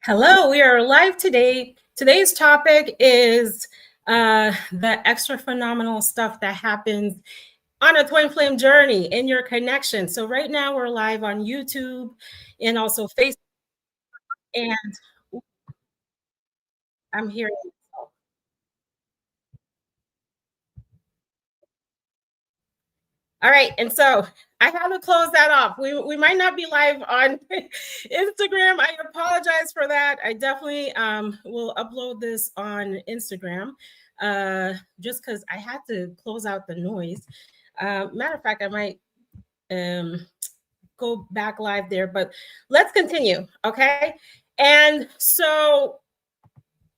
Hello, we are live today. Today's topic is the extra phenomenal stuff that happens on a twin flame journey in your connection. So right now we're live on YouTube and also Facebook, and I'm hearing. All right, and so I have to close that off. We might not be live on Instagram. I apologize for that. I definitely will upload this on Instagram, just because I had to close out the noise. Matter of fact, I might um, go back live there, but let's continue, okay? And so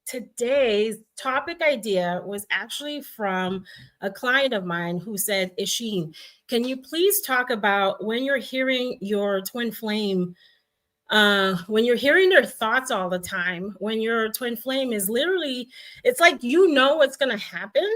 today's topic idea was actually from a client of mine who said, Isheen, can you please talk about when you're hearing your twin flame, when you're hearing their thoughts all the time, when your twin flame is literally, it's like you know what's going to happen.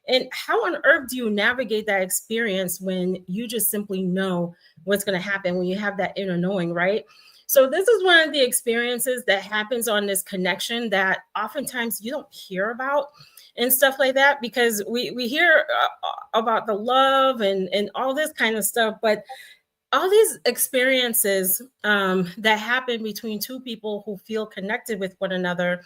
And how on earth do you navigate that experience when you just simply know what's going to happen, when you have that inner knowing, right? So this is one of the experiences that happens on this connection that oftentimes you don't hear about and stuff like that, because we hear about the love and all this kind of stuff, but all these experiences that happen between two people who feel connected with one another,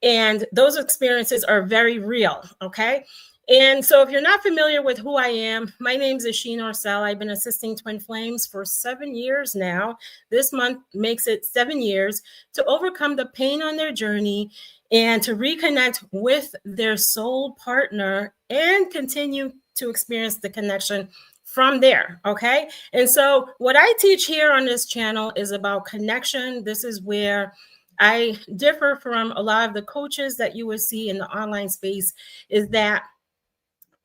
and those experiences are very real, okay? And so if you're not familiar with who I am, my name is 𝐏𝐫𝐞𝐞𝐩𝐚𝐫. I've been assisting twin flames for 7 years now. This month makes it 7 years to overcome the pain on their journey and to reconnect with their soul partner and continue to experience the connection from there, okay? And so what I teach here on this channel is about connection. This is where I differ from a lot of the coaches that you would see in the online space, is that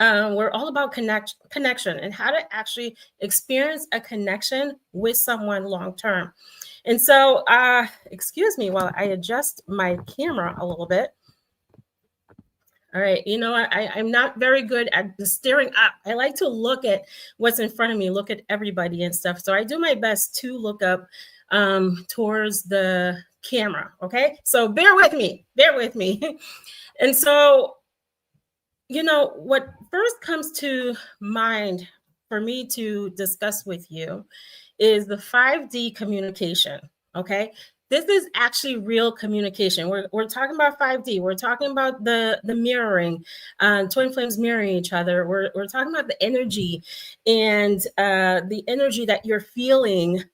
we're all about connection and how to actually experience a connection with someone long term. And so, excuse me while I adjust my camera a little bit. All right, you know what? I'm not very good at staring up. I like to look at what's in front of me, look at everybody and stuff. So I do my best to look up towards the camera. Okay, so bear with me, bear with me. And so, you know, what first comes to mind for me to discuss with you is the 5D communication, okay? This is actually real communication. We're talking about 5D. We're talking about the mirroring, twin flames mirroring each other. We're talking about the energy and the energy that you're feeling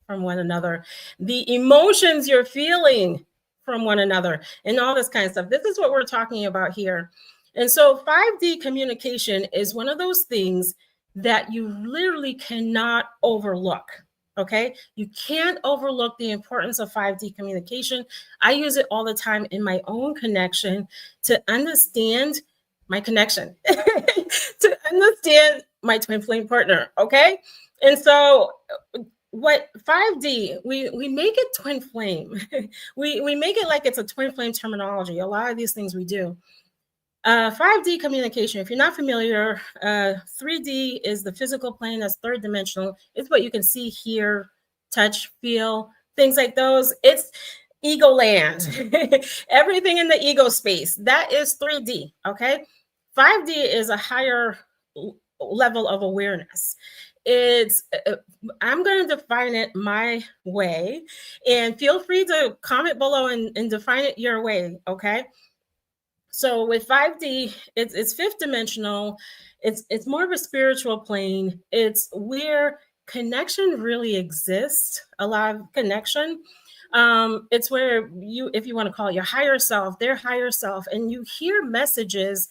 from one another, the emotions you're feeling from one another, and all this kind of stuff. This is what we're talking about here. And so 5D communication is one of those things that you literally cannot overlook. Okay, you can't overlook the importance of 5D communication. I use it all the time in my own connection to understand my connection, to understand my twin flame partner. Okay, and so what 5D, we make it twin flame. we make it like it's a twin flame terminology. A lot of these things we do. 5D communication, if you're not familiar, 3D is the physical plane, that's third dimensional. It's what you can see, hear, touch, feel, things like those. It's ego land. Everything in the ego space, that is 3D, okay? 5D is a higher level of awareness. It's I'm going to define it my way, and feel free to comment below and define it your way, okay? So with 5D, it's fifth dimensional. It's more of a spiritual plane. It's where connection really exists, a lot of connection. It's where you, if you want to call it your higher self, their higher self, and you hear messages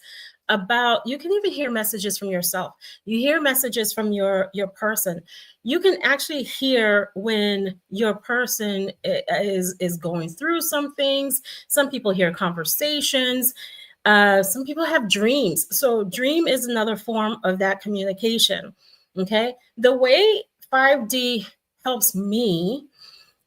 about, you can even hear messages from yourself. You hear messages from your person. You can actually hear when your person is going through some things. Some people hear conversations. Some people have dreams. So dream is another form of that communication. Okay. The way 5D helps me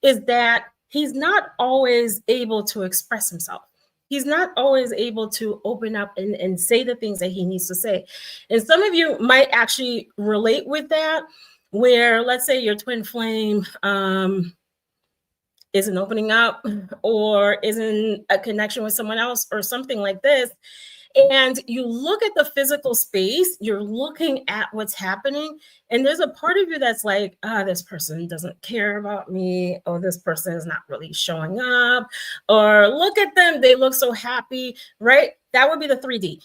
is that he's not always able to express himself. He's not always able to open up and say the things that he needs to say. And some of you might actually relate with that, where let's say your twin flame isn't opening up or isn't a connection with someone else or something like this, and you look at the physical space, you're looking at what's happening, and there's a part of you that's like, this person doesn't care about me, or this person is not really showing up, or look at them, they look so happy, right? That would be the 3D.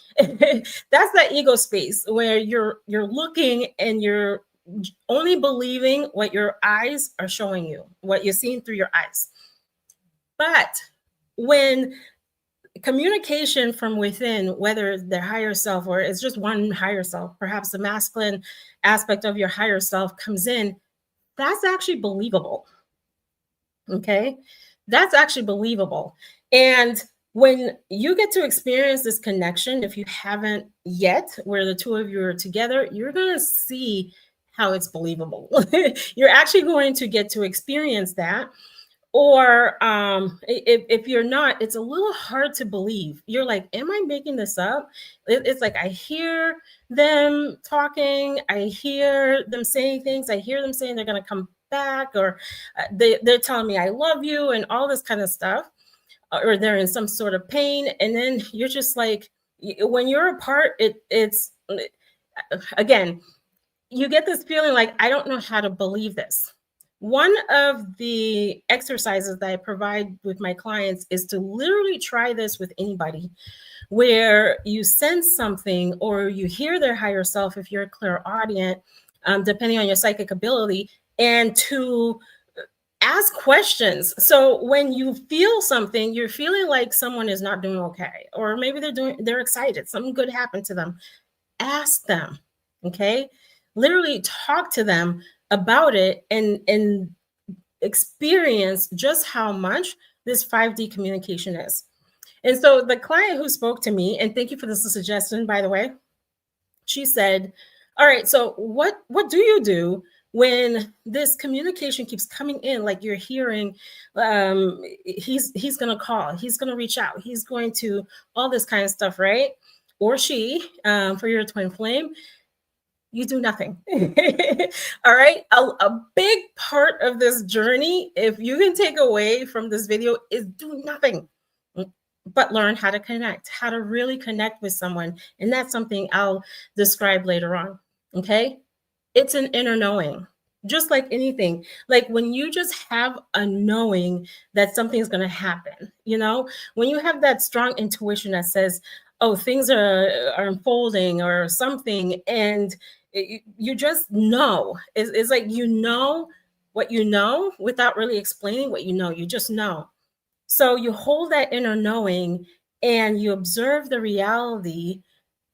That's that ego space where you're looking and you're only believing what your eyes are showing you, what you're seeing through your eyes. But when communication from within, whether their higher self or it's just one higher self, perhaps the masculine aspect of your higher self comes in, that's actually believable. Okay, that's actually believable. And when you get to experience this connection, if you haven't yet, where the two of you are together, you're going to see how it's believable. You're actually going to get to experience that. Or if you're not, it's a little hard to believe. You're like, am I making this up? It's like I hear them talking, I hear them saying things, I hear them saying they're going to come back, or they're telling me I love you and all this kind of stuff, or they're in some sort of pain. And then you're just like, when you're apart, it's again, you get this feeling like, I don't know how to believe this. One of the exercises that I provide with my clients is to literally try this with anybody, where you sense something or you hear their higher self, if you're a clairaudient, depending on your psychic ability, and to ask questions. So when you feel something, you're feeling like someone is not doing okay, or maybe they're excited, something good happened to them. Ask them, okay? Literally talk to them about it and experience just how much this 5D communication is. And so the client who spoke to me, and thank you for this suggestion, by the way, she said, all right, so what do you do when this communication keeps coming in, like you're hearing he's going to call, he's going to reach out, he's going to all this kind of stuff, right? Or she, for your twin flame, you do nothing. All right. A big part of this journey, if you can take away from this video, is do nothing but learn how to connect, how to really connect with someone. And that's something I'll describe later on. Okay. It's an inner knowing, just like anything. Like when you just have a knowing that something's going to happen, you know, when you have that strong intuition that says, oh, things are unfolding or something, and you just know. It's like you know what you know without really explaining what you know. You just know. So you hold that inner knowing and you observe the reality,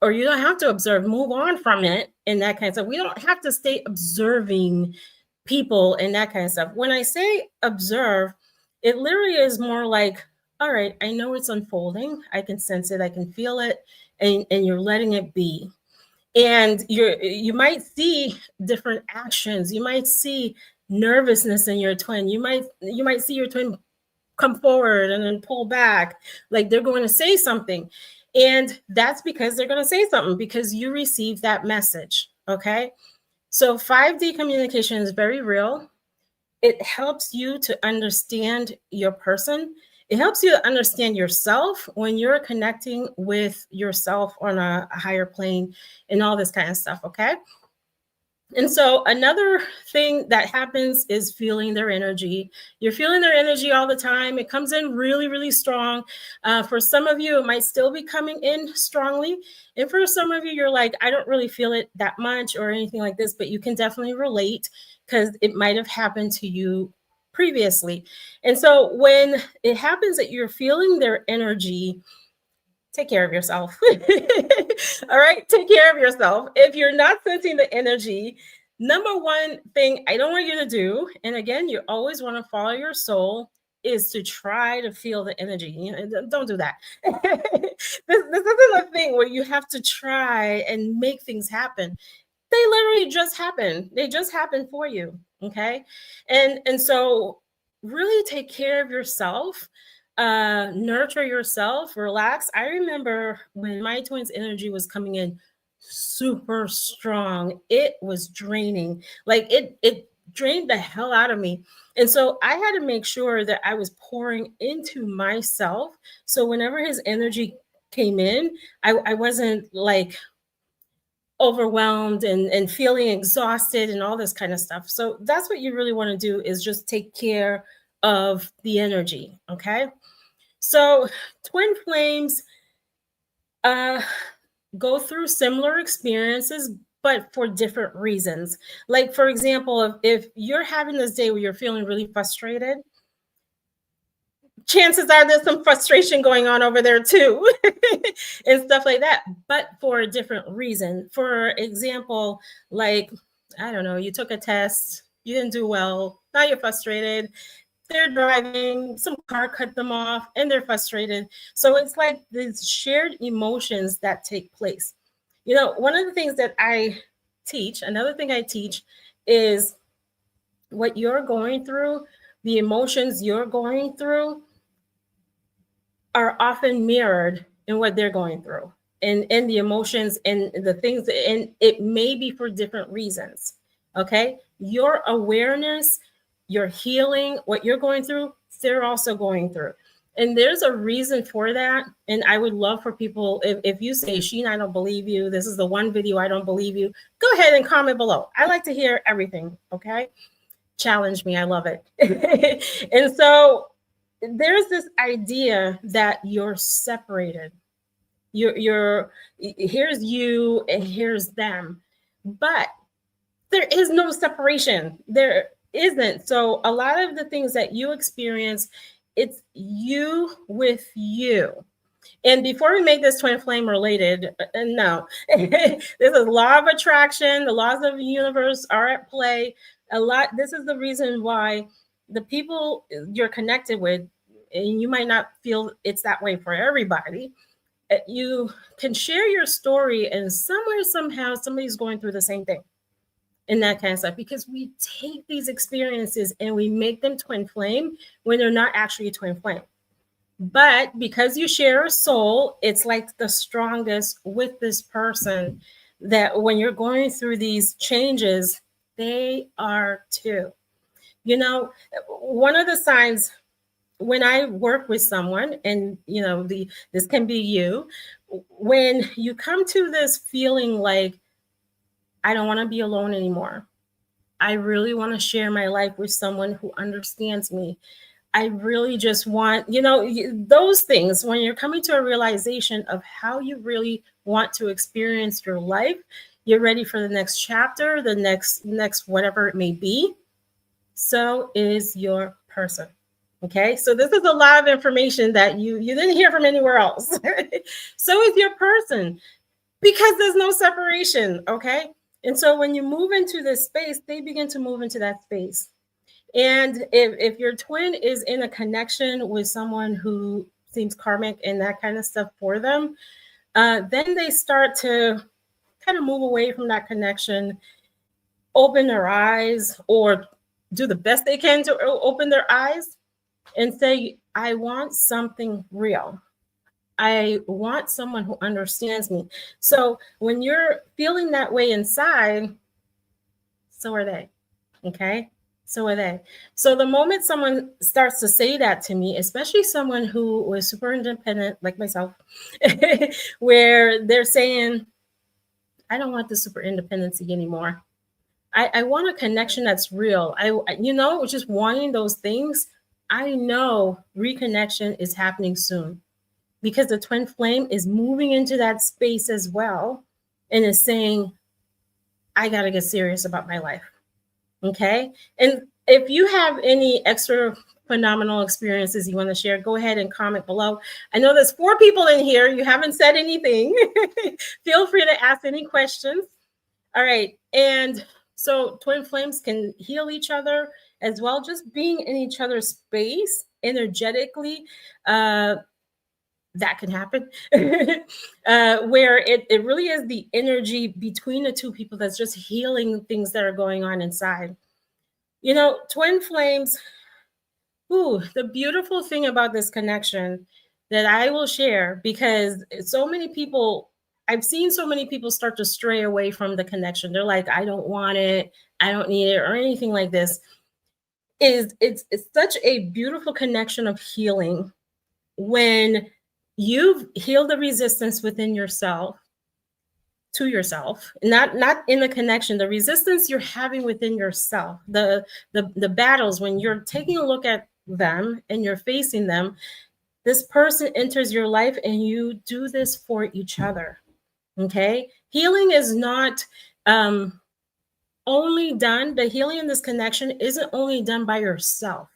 or you don't have to observe, move on from it and that kind of stuff. We don't have to stay observing people and that kind of stuff. When I say observe, it literally is more like, all right, I know it's unfolding. I can sense it. I can feel it. And you're letting it be. And you might see different actions. You might see nervousness in your twin. You might see your twin come forward and then pull back, like they're going to say something. And that's because they're going to say something, because you received that message. Okay. So 5D communication is very real. It helps you to understand your person. It helps you to understand yourself when you're connecting with yourself on a higher plane and all this kind of stuff. Okay. And so another thing that happens is feeling their energy. You're feeling their energy all the time. It comes in really, really strong. For some of you, it might still be coming in strongly. And for some of you, you're like, I don't really feel it that much or anything like this, but you can definitely relate because it might have happened to you previously. And so when it happens that you're feeling their energy, take care of yourself. All right, take care of yourself. If you're not sensing the energy, number one thing I don't want you to do, and again, you always want to follow your soul, is to try to feel the energy. You know, don't do that. This isn't a thing where you have to try and make things happen. They literally just happen. They just happen for you. Okay. And so really take care of yourself. Nurture yourself, relax. I remember when my twin's energy was coming in super strong, it was draining. Like it drained the hell out of me. And so I had to make sure that I was pouring into myself. So whenever his energy came in, I wasn't like overwhelmed and feeling exhausted and all this kind of stuff. So that's what you really want to do, is just take care of the energy. Okay. So twin flames go through similar experiences, but for different reasons. Like, for example, if you're having this day where you're feeling really frustrated, chances are there's some frustration going on over there too, and stuff like that, but for a different reason. For example, like, I don't know, you took a test, you didn't do well, now you're frustrated. They're driving, some car cut them off, and they're frustrated. So it's like these shared emotions that take place. You know, one of the things that I teach, another thing I teach, is what you're going through, the emotions you're going through are often mirrored in what they're going through, and the emotions and the things, and it may be for different reasons. Okay. Your awareness, your healing, what you're going through, they're also going through. And there's a reason for that. And I would love for people, if you say, Sheen, I don't believe you, this is the one video I don't believe you, go ahead and comment below. I like to hear everything. Okay. Challenge me. I love it. And so there's this idea that you're separated. You're here's you and here's them. But there is no separation. There isn't. So a lot of the things that you experience, it's you with you. And before we make this twin flame related, no, this is law of attraction. The laws of the universe are at play. This is the reason why the people you're connected with, and you might not feel it's that way for everybody, you can share your story, and somewhere, somehow, somebody's going through the same thing. And that kind of stuff, because we take these experiences and we make them twin flame when they're not actually a twin flame. But because you share a soul, it's like the strongest with this person, that when you're going through these changes, they are too. You know, one of the signs when I work with someone, and you know, this can be you, when you come to this feeling like, I don't want to be alone anymore. I really want to share my life with someone who understands me. I really just want, you know, those things, when you're coming to a realization of how you really want to experience your life, you're ready for the next chapter, the next whatever it may be. So is your person. Okay, so this is a lot of information that you didn't hear from anywhere else. So is your person, because there's no separation. Okay. And so when you move into this space, they begin to move into that space. And if your twin is in a connection with someone who seems karmic and that kind of stuff for them, then they start to kind of move away from that connection, open their eyes, or do the best they can to open their eyes and say, I want something real. I want someone who understands me. So when you're feeling that way inside, so are they. Okay. So are they. So the moment someone starts to say that to me, especially someone who was super independent like myself, where they're saying, I don't want the super independency anymore. I want a connection that's real. Just wanting those things. I know reconnection is happening soon, because the twin flame is moving into that space as well and is saying, I got to get serious about my life. Okay. And if you have any extra phenomenal experiences you want to share, go ahead and comment below. I know there's 4 people in here. You haven't said anything. Feel free to ask any questions. All right. And so twin flames can heal each other as well. Just being in each other's space energetically, that can happen, where it really is the energy between the two people that's just healing things that are going on inside. You know, twin flames, the beautiful thing about this connection that I will share, because so many people I've seen so many people start to stray away from the connection. They're like, I don't want it, I don't need it, or anything like this. It's such a beautiful connection of healing when you've healed the resistance within yourself to yourself, not in the connection, the resistance you're having within yourself, the battles, when you're taking a look at them and you're facing them. This person enters your life and you do this for each other. Okay, healing is not only done, the healing in this connection isn't only done by yourself.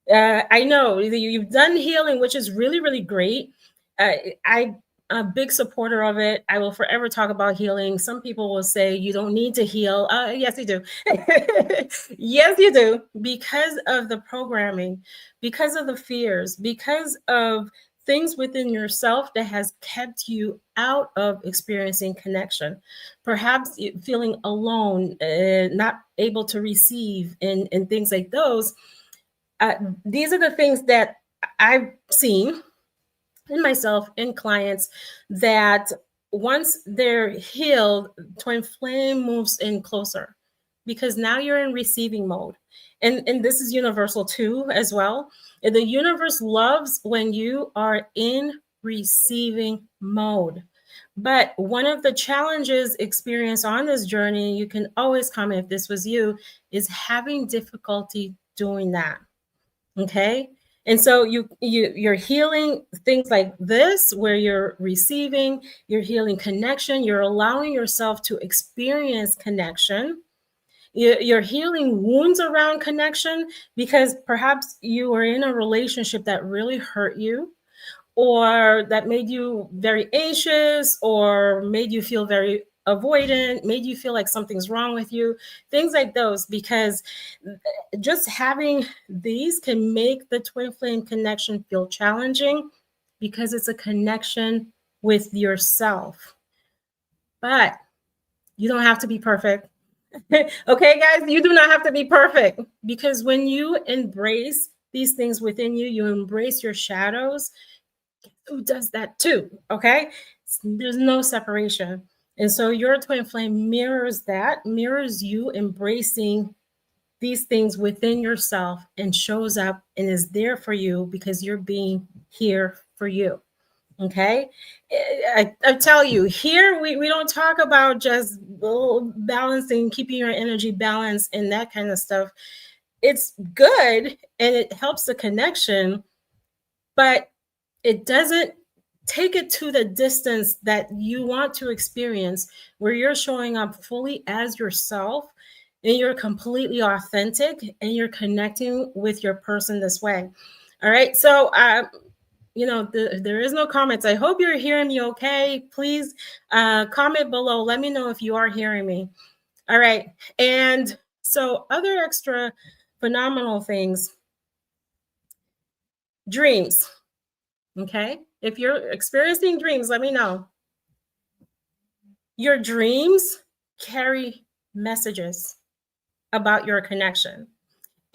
I know you've done healing, which is really, really great. I'm a big supporter of it. I will forever talk about healing. Some people will say you don't need to heal. Yes, you do. Yes, you do. Because of the programming, because of the fears, because of things within yourself that has kept you out of experiencing connection. Perhaps feeling alone, not able to receive, and things like those. These are the things that I've seen in myself, in clients, that once they're healed, twin flame moves in closer, because now you're in receiving mode. And this is universal too, as well. The universe loves when you are in receiving mode. But one of the challenges experienced on this journey, you can always comment if this was you, is having difficulty doing that. Okay. And so you're healing things like this, where you're receiving, you're healing connection, you're allowing yourself to experience connection. You're healing wounds around connection, because perhaps you were in a relationship that really hurt you, or that made you very anxious, or made you feel very avoidant, made you feel like something's wrong with you, things like those. Because just having these can make the twin flame connection feel challenging, because it's a connection with yourself. But you don't have to be perfect. Okay, guys, you do not have to be perfect, because when you embrace these things within you, you embrace your shadows. Who does that too? Okay, there's no separation. And so your twin flame mirrors that, mirrors you embracing these things within yourself, and shows up and is there for you, because you're being here for you. Okay, I tell you, here we don't talk about just balancing, keeping your energy balanced and that kind of stuff. It's good and it helps the connection, but it doesn't take it to the distance that you want to experience, where you're showing up fully as yourself and you're completely authentic and you're connecting with your person this way. All right, so there is no comments. I hope you're hearing me okay. Please comment below. Let me know if you are hearing me. All right. And so other extra phenomenal things. Dreams. Okay. If you're experiencing dreams, let me know. Your dreams carry messages about your connection.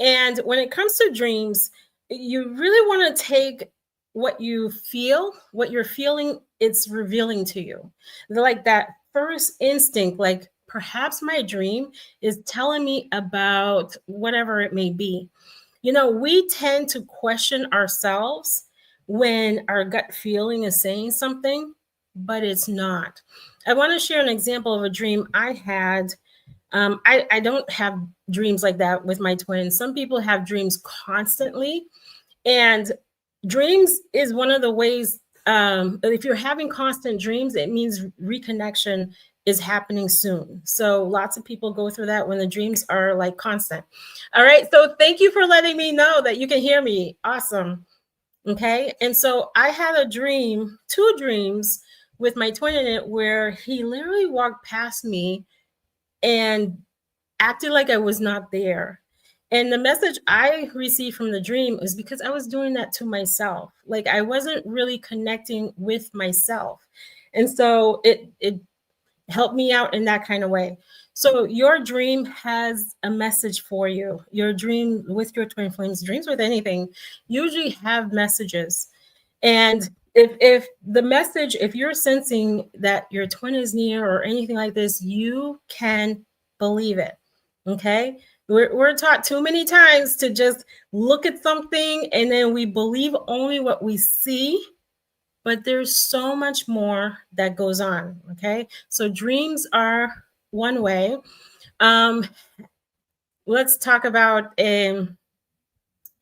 And when it comes to dreams, you really want to take what you feel, what you're feeling, it's revealing to you. Like that first instinct, like perhaps my dream is telling me about whatever it may be. We tend to question ourselves when our gut feeling is saying something, but it's not. I want to share an example of a dream I had. I don't have dreams like that with my twins. Some people have dreams constantly, and dreams is one of the ways, if you're having constant dreams, it means reconnection is happening soon. So lots of people go through that when the dreams are like constant. All right, so thank you for letting me know that you can hear me. Awesome. Okay, and so I had a dream, 2 dreams with my twin in it, where he literally walked past me and acted like I was not there. And the message I received from the dream is because I was doing that to myself. Like I wasn't really connecting with myself. And so it helped me out in that kind of way. So your dream has a message for you. Your dream with your twin flames, dreams with anything, usually have messages. And if the message, if you're sensing that your twin is near or anything like this, you can believe it. Okay. We're taught too many times to just look at something and then we believe only what we see, but there's so much more that goes on. Okay. So dreams are one way. Let's talk about, I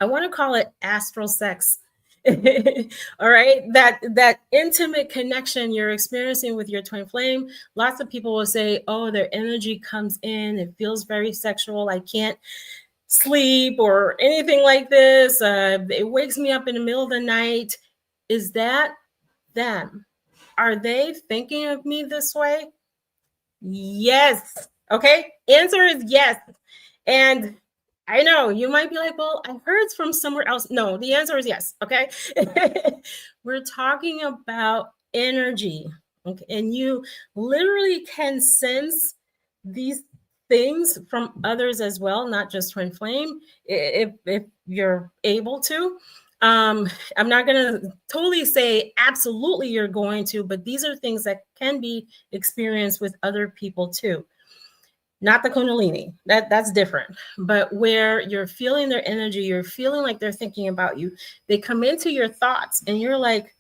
want to call it astral sex. All right, that intimate connection you're experiencing with your twin flame. Lots of people will say, oh, their energy comes in, it feels very sexual, I can't sleep or anything like this, it wakes me up in the middle of the night. Is that them? Are they thinking of me this way? Yes. Okay, answer is yes. And I know you might be like, well, I heard it's from somewhere else. No, the answer is yes. Okay. We're talking about energy. Okay. And you literally can sense these things from others as well, not just twin flame, if you're able to. I'm not going to totally say absolutely you're going to, but these are things that can be experienced with other people too. Not the Kundalini, that's different, but where you're feeling their energy, you're feeling like they're thinking about you. They come into your thoughts and you're like,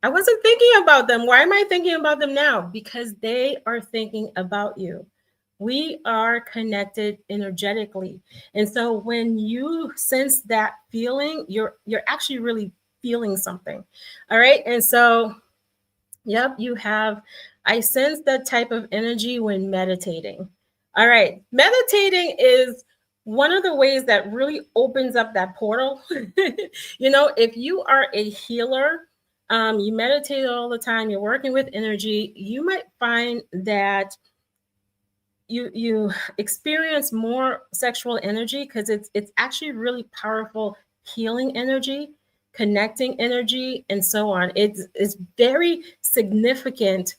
I wasn't thinking about them. Why am I thinking about them now? Because they are thinking about you. We are connected energetically. And so when you sense that feeling, you're actually really feeling something. All right. And so, yep, you have, I sense that type of energy when meditating. All right. Meditating is one of the ways that really opens up that portal. You know, if you are a healer, you meditate all the time, you're working with energy, you might find that you experience more sexual energy because it's actually really powerful healing energy, connecting energy, and so on. It's very significant.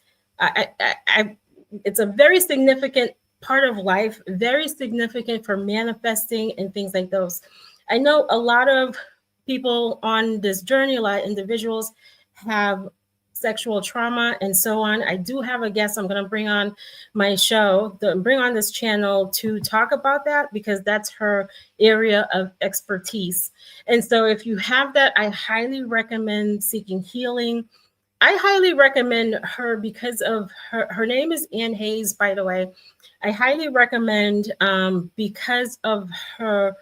It's a very significant part of life, very significant for manifesting and things like those. I know a lot of people on this journey, a lot of individuals have sexual trauma and so on. I do have a guest I'm going to bring on my show, bring on this channel to talk about that because that's her area of expertise. And so if you have that, I highly recommend seeking healing. I highly recommend her because of her name is Ann Hayes, by the way. I highly recommend because of her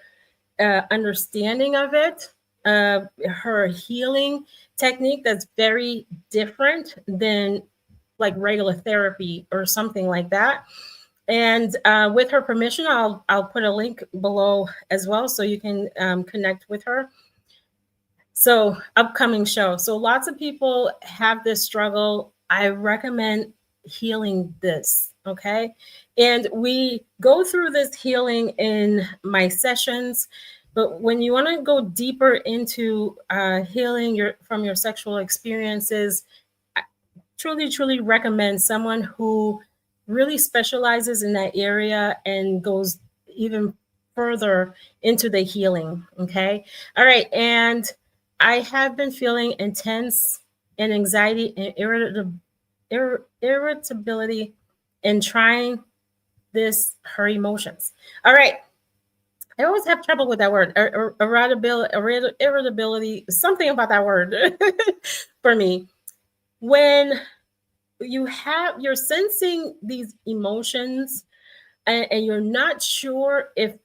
understanding of it, her healing technique that's very different than like regular therapy or something like that. And with her permission, I'll put a link below as well so you can connect with her. So upcoming show. So lots of people have this struggle. I recommend healing this. Okay. And we go through this healing in my sessions. But when you want to go deeper into healing from your sexual experiences, I truly recommend someone who really specializes in that area and goes even further into the healing. Okay. All right. And I have been feeling intense and anxiety and irritability in trying her emotions. All right. I always have trouble with that word, irritability, something about that word for me. When you're sensing these emotions and you're not sure if,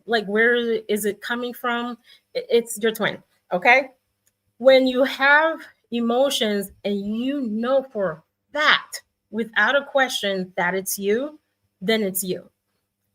like, where is it coming from? It's your twin, okay? When you have emotions and you know for a fact, without a question, that it's you, then it's you.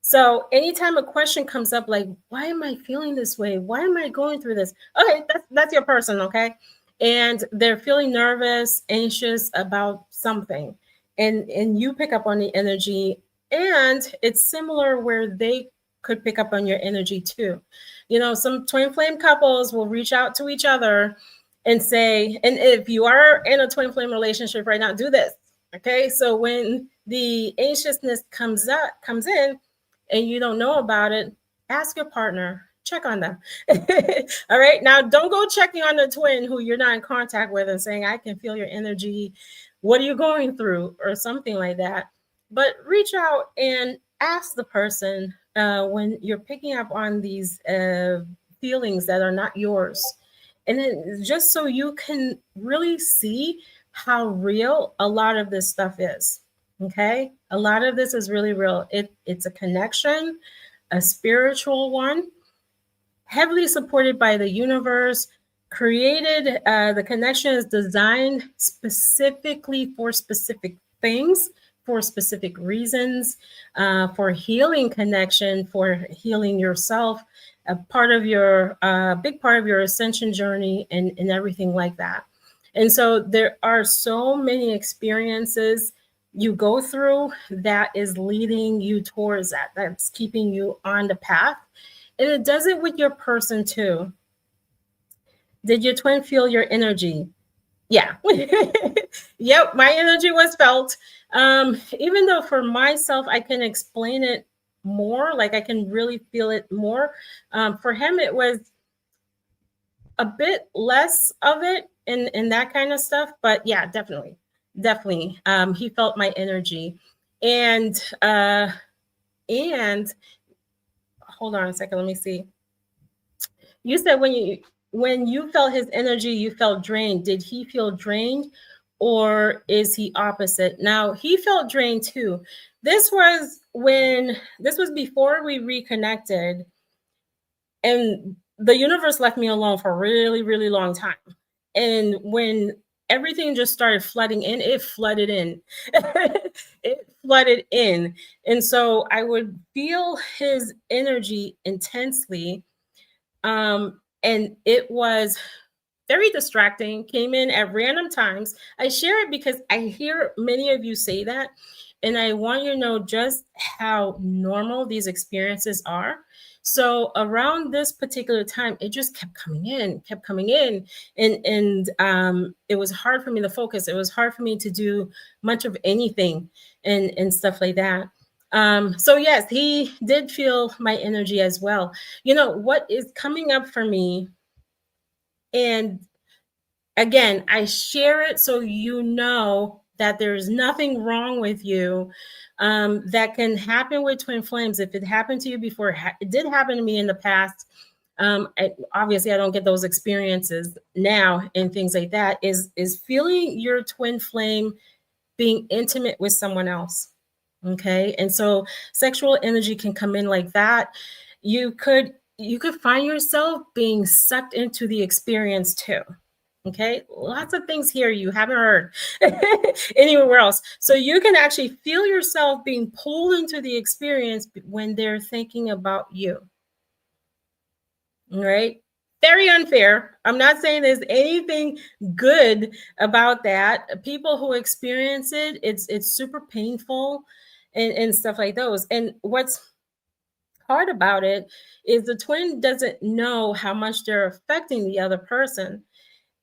So anytime a question comes up like, why am I feeling this way? Why am I going through this? Okay, that's your person, okay? And they're feeling nervous, anxious about something. And you pick up on the energy. And it's similar where they could pick up on your energy too. You know, some twin flame couples will reach out to each other and say, and if you are in a twin flame relationship right now, do this. Okay. So when the anxiousness comes in, and you don't know about it, ask your partner, check on them. All right. Now, don't go checking on the twin who you're not in contact with and saying, I can feel your energy. What are you going through? Or something like that. But reach out and ask the person when you're picking up on these feelings that are not yours. And then just so you can really see how real a lot of this stuff is. Okay. A lot of this is really real. It's a connection, a spiritual one, heavily supported by the universe, created. The connection is designed specifically for specific things, for specific reasons, for healing connection, for healing yourself, a part of your big part of your ascension journey, and everything like that. And so there are so many experiences you go through that is leading you towards that, that's keeping you on the path. And it does it with your person too. Did your twin feel your energy? Yeah. Yep, my energy was felt. Even though for myself, I can explain it more, like I can really feel it more. For him, it was a bit less of it in that kind of stuff. But yeah, definitely. He felt my energy. And hold on a second, let me see. You said when you felt his energy, you felt drained. Did he feel drained, or is he opposite? Now, he felt drained too. This was before we reconnected, and the universe left me alone for a really, really long time. And when everything just started flooding in, it flooded in. It flooded in. And so I would feel his energy intensely. And it was very distracting, came in at random times. I share it because I hear many of you say that, and I want you to know just how normal these experiences are. So around this particular time, it just kept coming in, and it was hard for me to focus. It was hard for me to do much of anything and stuff like that. So yes, he did feel my energy as well. You know what is coming up for me, and again, I share it so you know that there's nothing wrong with you. That can happen with twin flames. If it happened to you before, it did happen to me in the past. Obviously, I don't get those experiences now and things like that. Is feeling your twin flame being intimate with someone else. Okay, and so sexual energy can come in like that. You could find yourself being sucked into the experience too. Okay, lots of things here you haven't heard anywhere else. So you can actually feel yourself being pulled into the experience when they're thinking about you. All right. Very unfair. I'm not saying there's anything good about that. People who experience it, it's super painful and stuff like those. And what's hard about it is the twin doesn't know how much they're affecting the other person.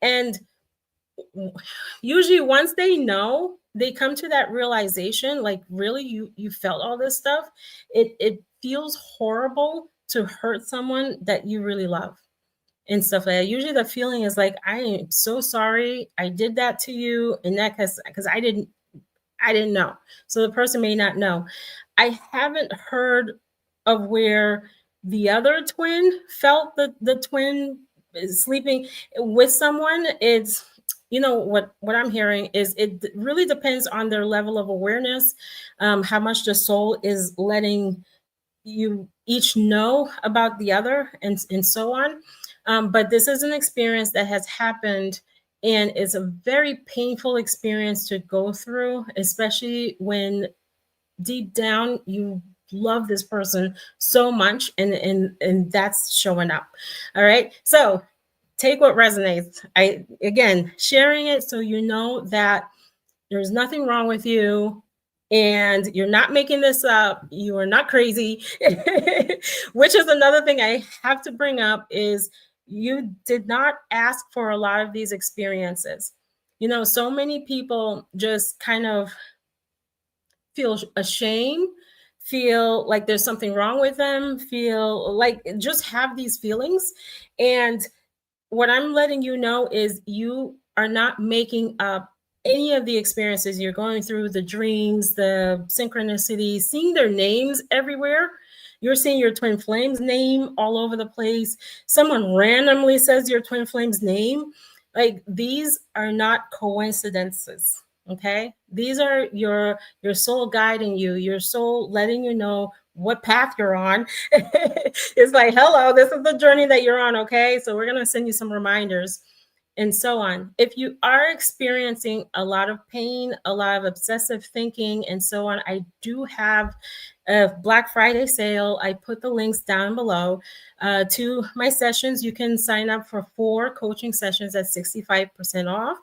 And usually once they know, they come to that realization, like, really, you felt all this stuff. It feels horrible to hurt someone that you really love and stuff like that. Usually the feeling is like, I am so sorry I did that to you, and that because I didn't know. So the person may not know. I haven't heard of where the other twin felt the twin is sleeping with someone. It's, you know, what I'm hearing is it really depends on their level of awareness, how much the soul is letting you each know about the other, and so on. But this is an experience that has happened, and it's a very painful experience to go through, especially when deep down you love this person so much, and that's showing up. All right, so take what resonates. Again, sharing it so you know that there's nothing wrong with you, and you're not making this up. You are not crazy. Which is another thing I have to bring up, is you did not ask for a lot of these experiences. You know, so many people just kind of feel ashamed, feel like there's something wrong with them, feel like just have these feelings. And what I'm letting you know is you are not making up any of the experiences you're going through, the dreams, the synchronicities, seeing their names everywhere. You're seeing your twin flame's name all over the place. Someone randomly says your twin flame's name. Like, these are not coincidences. Okay, these are your soul guiding you, your soul letting you know what path you're on. It's like, hello, this is the journey that you're on. Okay, so we're going to send you some reminders and so on. If you are experiencing a lot of pain, a lot of obsessive thinking and so on, I do have a Black Friday sale. I put the links down below to my sessions. You can sign up for 4 coaching sessions at 65% off.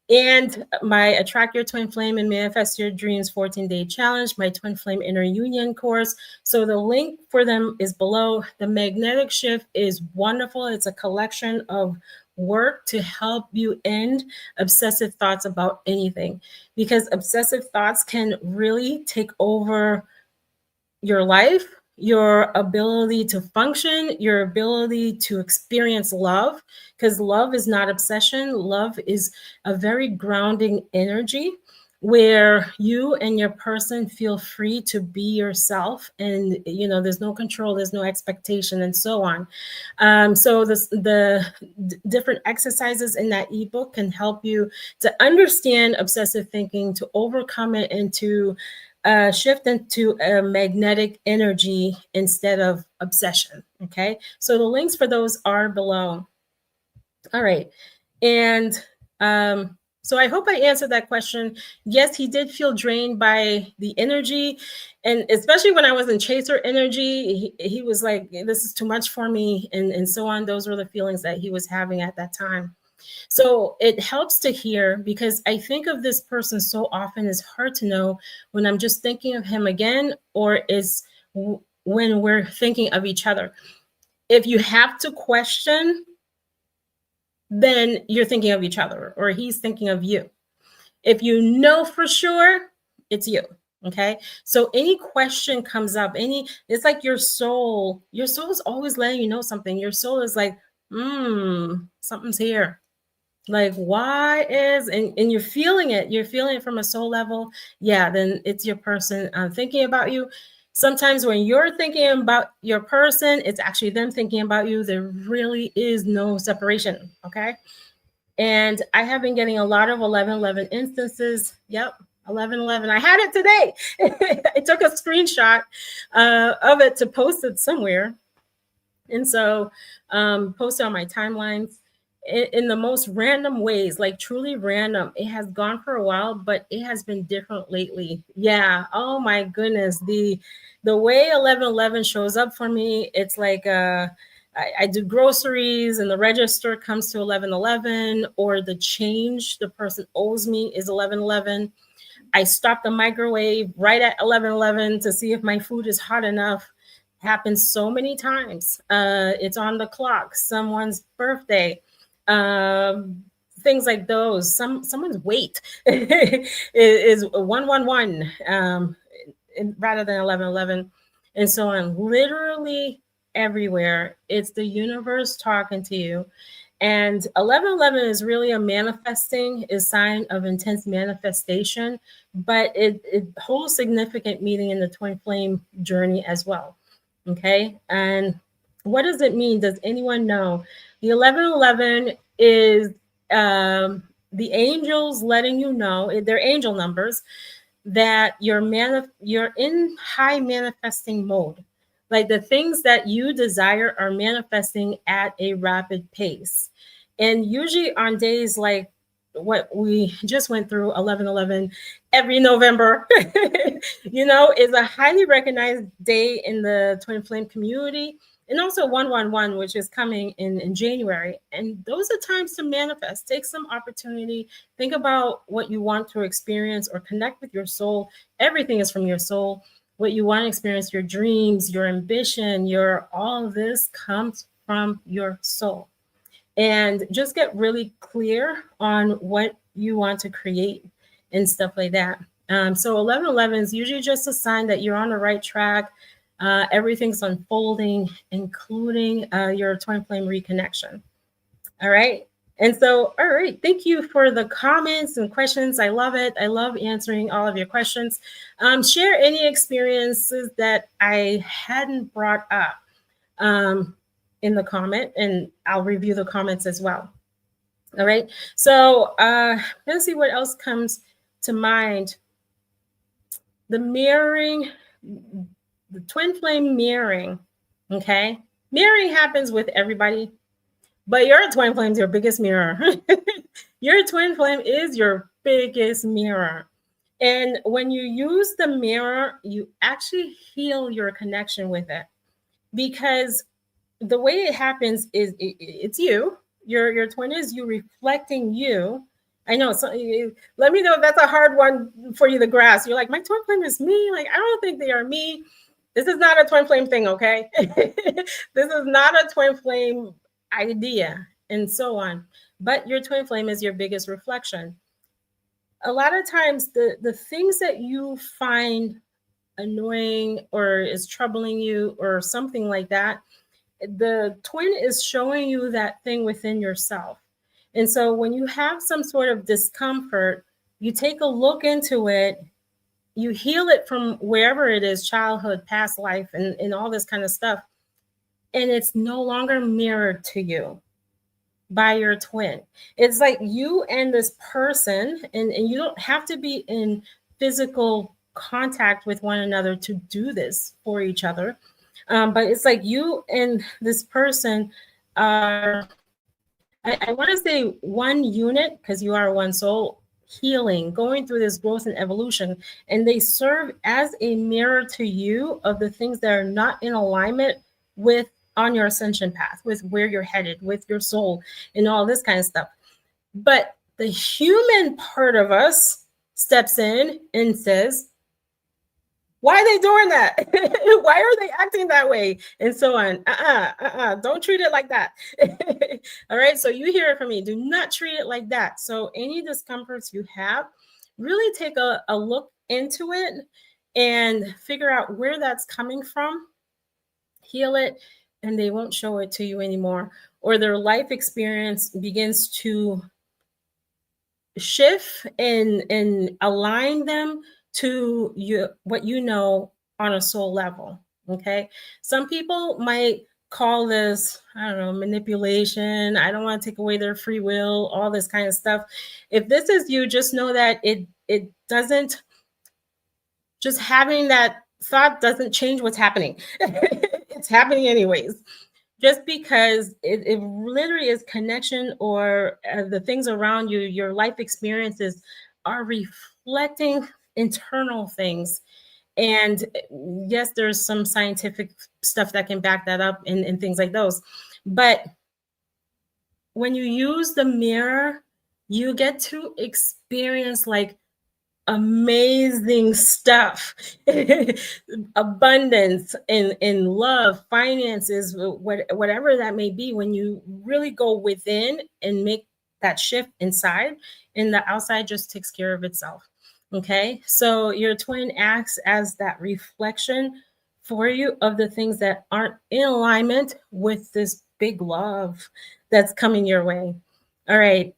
And my Attract Your Twin Flame and Manifest Your Dreams 14-day challenge, my Twin Flame Inner Union course. So the link for them is below. The Magnetic Shift is wonderful. It's a collection of work to help you end obsessive thoughts about anything, because obsessive thoughts can really take over your life, your ability to function, your ability to experience love, because love is not obsession. Love is a very grounding energy where you and your person feel free to be yourself, and there's no control, there's no expectation, and so on. So the different exercises in that ebook can help you to understand obsessive thinking, to overcome it, and to shift into a magnetic energy instead of obsession. Okay, so the links for those are below. All right, and so I hope I answered that question. Yes, he did feel drained by the energy, and especially when I was in chaser energy, he was like, this is too much for me, and so on. Those were the feelings that he was having at that time. So it helps to hear, because I think of this person so often. It's hard to know when I'm just thinking of him again, or is when we're thinking of each other. If you have to question, then you're thinking of each other, or he's thinking of you. If you know for sure, it's you. Okay, so any question comes up, it's like your soul is always letting you know something. Your soul is like, something's here. Like, why is, and you're feeling it from a soul level. Yeah, then it's your person thinking about you. Sometimes when you're thinking about your person, it's actually them thinking about you. There really is no separation. Okay, and I have been getting a lot of 1111 instances. Yep, 1111. I had it today. I took a screenshot of it to post it somewhere, and so post it on my timelines in the most random ways, like truly random. It has gone for a while, but it has been different lately. Yeah. Oh my goodness. The way 1111 shows up for me, it's like I do groceries and the register comes to 1111, or the change the person owes me is 1111. I stop the microwave right at 1111 to see if my food is hot enough. Happens so many times. It's on the clock, someone's birthday, things like those. Someone's weight is 111 rather than 1111, and so on. Literally everywhere, it's the universe talking to you. And 1111 is really a manifesting, is sign of intense manifestation, but it holds significant meaning in the twin flame journey as well. Okay, and what does it mean? Does anyone know? The 1111 is the angels letting you know, they're angel numbers, that you're in high manifesting mode. Like, the things that you desire are manifesting at a rapid pace. And usually on days like what we just went through, 1111, every November, is a highly recognized day in the twin flame community. And also 111, which is coming in January. And those are times to manifest. Take some opportunity. Think about what you want to experience or connect with your soul. Everything is from your soul. What you want to experience, your dreams, your ambition, all of this comes from your soul. And just get really clear on what you want to create and stuff like that. So 1111 is usually just a sign that you're on the right track. Everything's unfolding, including your twin flame reconnection. All right. And so, all right, thank you for the comments and questions. I love it. I love answering all of your questions. Share any experiences that I hadn't brought up in the comment, and I'll review the comments as well. All right. So let's see what else comes to mind. The mirroring, the twin flame mirroring. Okay. Mirroring happens with everybody. But your twin flame is your biggest mirror. Your twin flame is your biggest mirror. And when you use the mirror, you actually heal your connection with it. Because the way it happens is it's you. Your twin is you reflecting you. I know. So let me know if that's a hard one for you to grasp. You're like, my twin flame is me. Like, I don't think they are me. This is not a twin flame thing, okay? This is not a twin flame idea, and so on. But your twin flame is your biggest reflection. A lot of times the things that you find annoying or is troubling you or something like that, the twin is showing you that thing within yourself. And so when you have some sort of discomfort, you take a look into it, you heal it from wherever it is, childhood, past life, and all this kind of stuff. And it's no longer mirrored to you by your twin. It's like you and this person, and you don't have to be in physical contact with one another to do this for each other. But it's like you and this person are, I want to say one unit, because you are one soul, healing, going through this growth and evolution. And they serve as a mirror to you of the things that are not in alignment with on your ascension path, with where you're headed, with your soul, and all this kind of stuff. But the human part of us steps in and says, why are they doing that? Why are they acting that way? And so on. Don't treat it like that. All right. So you hear it from me. Do not treat it like that. So any discomforts you have, really take a look into it and figure out where that's coming from, heal it, and they won't show it to you anymore. Or their life experience begins to shift and align them to you, what you know on a soul level. Okay. Some people might call this, I don't know, manipulation. I don't want to take away their free will, all this kind of stuff. If this is you, just know that it doesn't, just having that thought doesn't change what's happening. It's happening anyways. Just because it literally is connection, or the things around you, your life experiences are reflecting internal things. And yes, there's some scientific stuff that can back that up and things like those. But when you use the mirror, you get to experience like amazing stuff, abundance in love, finances, whatever that may be. When you really go within and make that shift inside, and the outside just takes care of itself. Okay, so your twin acts as that reflection for you of the things that aren't in alignment with this big love that's coming your way. All right,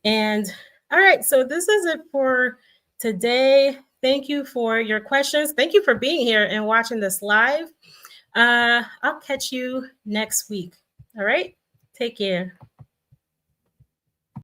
so this is it for today. Thank you for your questions. Thank you for being here and watching this live. I'll catch you next week. All right, take care.